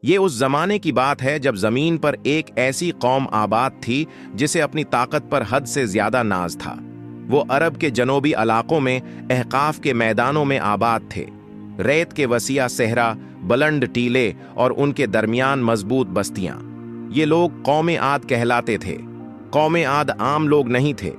یہ اس زمانے کی بات ہے جب زمین پر ایک ایسی قوم آباد تھی جسے اپنی طاقت پر حد سے زیادہ ناز تھا۔ وہ عرب کے جنوبی علاقوں میں احقاف کے میدانوں میں آباد تھے۔ ریت کے وسیع صحرا، بلند ٹیلے اور ان کے درمیان مضبوط بستیاں۔ یہ لوگ قوم عاد کہلاتے تھے۔ قوم عاد عام لوگ نہیں تھے۔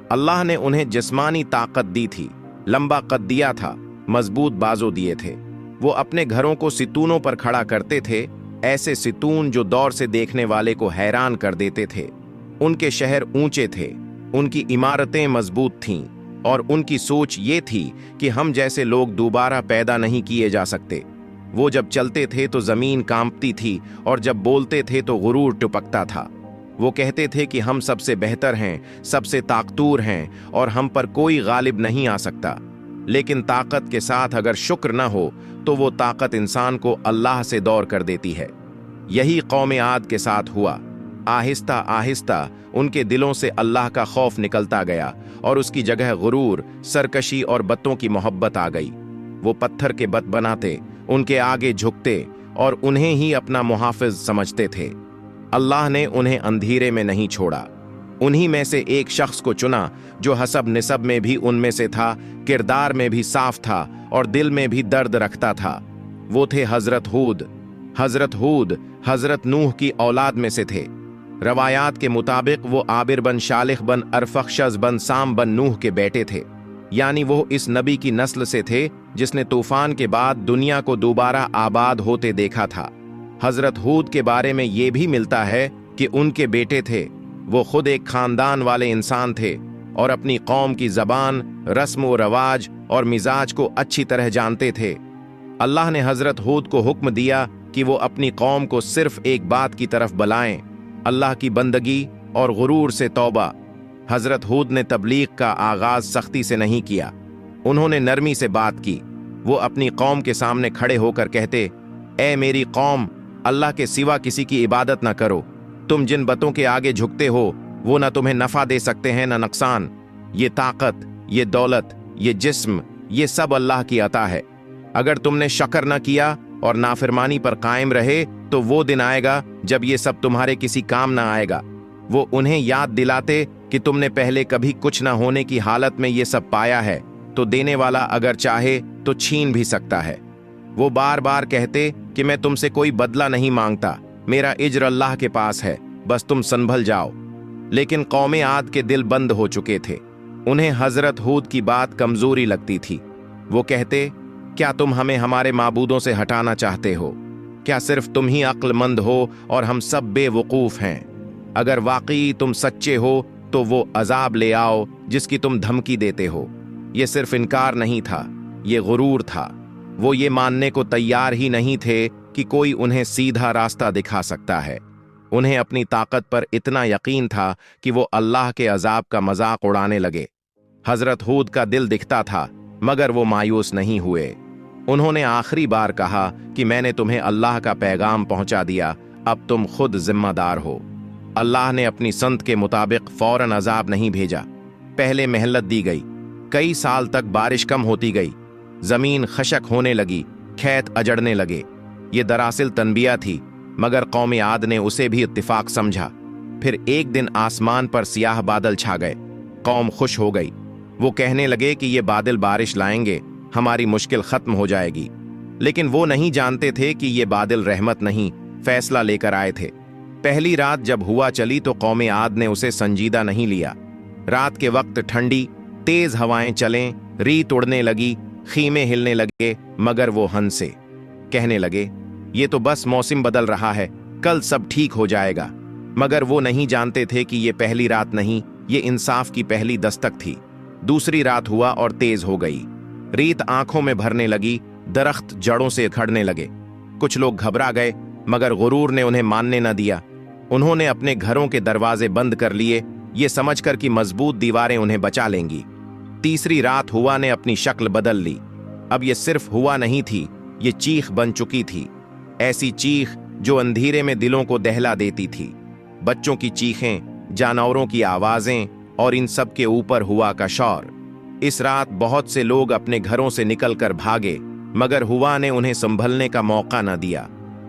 اللہ نے انہیں جسمانی طاقت دی تھی، لمبا قد دیا تھا، مضبوط بازو دیے تھے۔ وہ اپنے گھروں کو ستونوں پر کھڑا کرتے تھے، ایسے ستون جو دور سے دیکھنے والے کو حیران کر دیتے تھے۔ ان کے شہر اونچے تھے، ان کی عمارتیں مضبوط تھیں، اور ان کی سوچ یہ تھی کہ ہم جیسے لوگ دوبارہ پیدا نہیں کیے جا سکتے۔ وہ جب چلتے تھے تو زمین کانپتی تھی، اور جب بولتے تھے تو غرور ٹپکتا تھا۔ وہ کہتے تھے کہ ہم سب سے بہتر ہیں، سب سے طاقتور ہیں، اور ہم پر کوئی غالب نہیں آ سکتا۔ لیکن طاقت کے ساتھ اگر شکر نہ ہو تو وہ طاقت انسان کو اللہ سے دور کر دیتی ہے۔ یہی قوم عاد کے ساتھ ہوا۔ آہستہ آہستہ ان کے دلوں سے اللہ کا خوف نکلتا گیا، اور اس کی جگہ غرور، سرکشی اور بتوں کی محبت آ گئی۔ وہ پتھر کے بت بناتے، ان کے آگے جھکتے، اور انہیں ہی اپنا محافظ سمجھتے تھے۔ اللہ نے انہیں اندھیرے میں نہیں چھوڑا۔ انہی میں سے ایک شخص کو چنا جو حسب نسب میں بھی ان میں سے تھا، کردار میں بھی صاف تھا، اور دل میں بھی درد رکھتا تھا۔ وہ تھے حضرت ہود۔ حضرت ہود حضرت نوح کی اولاد میں سے تھے۔ روایات کے مطابق وہ عابر بن شالخ بن ارفخشز بن سام بن نوح کے بیٹے تھے، یعنی وہ اس نبی کی نسل سے تھے جس نے طوفان کے بعد دنیا کو دوبارہ آباد ہوتے دیکھا تھا۔ حضرت ہود کے بارے میں یہ بھی ملتا ہے کہ ان کے بیٹے تھے۔ وہ خود ایک خاندان والے انسان تھے، اور اپنی قوم کی زبان، رسم و رواج اور مزاج کو اچھی طرح جانتے تھے۔ اللہ نے حضرت ہود کو حکم دیا کہ وہ اپنی قوم کو صرف ایک بات کی طرف بلائیں، اللہ کی بندگی اور غرور سے توبہ۔ حضرت ہود نے تبلیغ کا آغاز سختی سے نہیں کیا، انہوں نے نرمی سے بات کی۔ وہ اپنی قوم کے سامنے کھڑے ہو کر کہتے، اے میری قوم، اللہ کے سوا کسی کی عبادت نہ کرو۔ تم جن بتوں کے آگے جھکتے ہو وہ نہ تمہیں نفع دے سکتے ہیں نہ نقصان۔ یہ طاقت، یہ دولت، یہ جسم، یہ سب اللہ کی عطا ہے۔ اگر تم نے شکر نہ کیا اور نافرمانی پر قائم رہے تو وہ دن آئے گا جب یہ سب تمہارے کسی کام نہ آئے گا۔ وہ انہیں یاد دلاتے کہ تم نے پہلے کبھی کچھ نہ ہونے کی حالت میں یہ سب پایا ہے، تو دینے والا اگر چاہے تو چھین بھی سکتا ہے۔ وہ بار بار کہتے کہ میں تم سے کوئی بدلہ نہیں مانگتا، میرا اجر اللہ کے پاس ہے، بس تم سنبھل جاؤ۔ لیکن قوم عاد کے دل بند ہو چکے تھے، انہیں حضرت ہود کی بات کمزوری لگتی تھی۔ وہ کہتے، کیا تم ہمیں ہمارے معبودوں سے ہٹانا چاہتے ہو؟ کیا صرف تم ہی عقل مند ہو اور ہم سب بے وقوف ہیں؟ اگر واقعی تم سچے ہو تو وہ عذاب لے آؤ جس کی تم دھمکی دیتے ہو۔ یہ صرف انکار نہیں تھا، یہ غرور تھا۔ وہ یہ ماننے کو تیار ہی نہیں تھے کہ کوئی انہیں سیدھا راستہ دکھا سکتا ہے۔ انہیں اپنی طاقت پر اتنا یقین تھا کہ وہ اللہ کے عذاب کا مذاق اڑانے لگے۔ حضرت ہود کا دل دکھتا تھا، مگر وہ مایوس نہیں ہوئے۔ انہوں نے آخری بار کہا کہ میں نے تمہیں اللہ کا پیغام پہنچا دیا، اب تم خود ذمہ دار ہو۔ اللہ نے اپنی سنت کے مطابق فوراً عذاب نہیں بھیجا، پہلے مہلت دی گئی۔ کئی سال تک بارش کم ہوتی گئی، زمین خشک ہونے لگی، کھیت اجڑنے لگے۔ یہ دراصل تنبیہ تھی، مگر قوم عاد نے اسے بھی اتفاق سمجھا۔ پھر ایک دن آسمان پر سیاہ بادل چھا گئے، قوم خوش ہو گئی۔ وہ کہنے لگے کہ یہ بادل بارش لائیں گے، ہماری مشکل ختم ہو جائے گی۔ لیکن وہ نہیں جانتے تھے کہ یہ بادل رحمت نہیں، فیصلہ لے کر آئے تھے۔ پہلی رات جب ہوا چلی تو قوم عاد نے اسے سنجیدہ نہیں لیا۔ رات کے وقت ٹھنڈی تیز ہوائیں چلیں، ریت اڑنے لگی، خیمے ہلنے لگے، مگر وہ ہنسے، کہنے لگے یہ تو بس موسم بدل رہا ہے، کل سب ٹھیک ہو جائے گا۔ مگر وہ نہیں جانتے تھے کہ یہ پہلی رات نہیں، یہ انصاف کی پہلی دستک تھی۔ دوسری رات ہوا اور تیز ہو گئی، ریت آنکھوں میں بھرنے لگی، درخت جڑوں سے اکھڑنے لگے۔ کچھ لوگ گھبرا گئے، مگر غرور نے انہیں ماننے نہ دیا۔ انہوں نے اپنے گھروں کے دروازے بند کر لیے، یہ سمجھ کر کہ مضبوط دیواریں انہیں بچا لیں گی۔ تیسری رات ہوا نے اپنی شکل بدل لی۔ اب یہ صرف ہوا نہیں تھی، یہ چیخ بن چکی تھی، ایسی چیخ جو اندھیرے میں دلوں کو دہلا دیتی تھی۔ بچوں کی چیخیں، جانوروں کی آوازیں، اور ان سب کے اوپر ہوا کا شور۔ اس رات بہت سے لوگ اپنے گھروں سے نکل کر بھاگے، مگر ہوا نے انہیں سنبھلنے کا موقع نہ دیا۔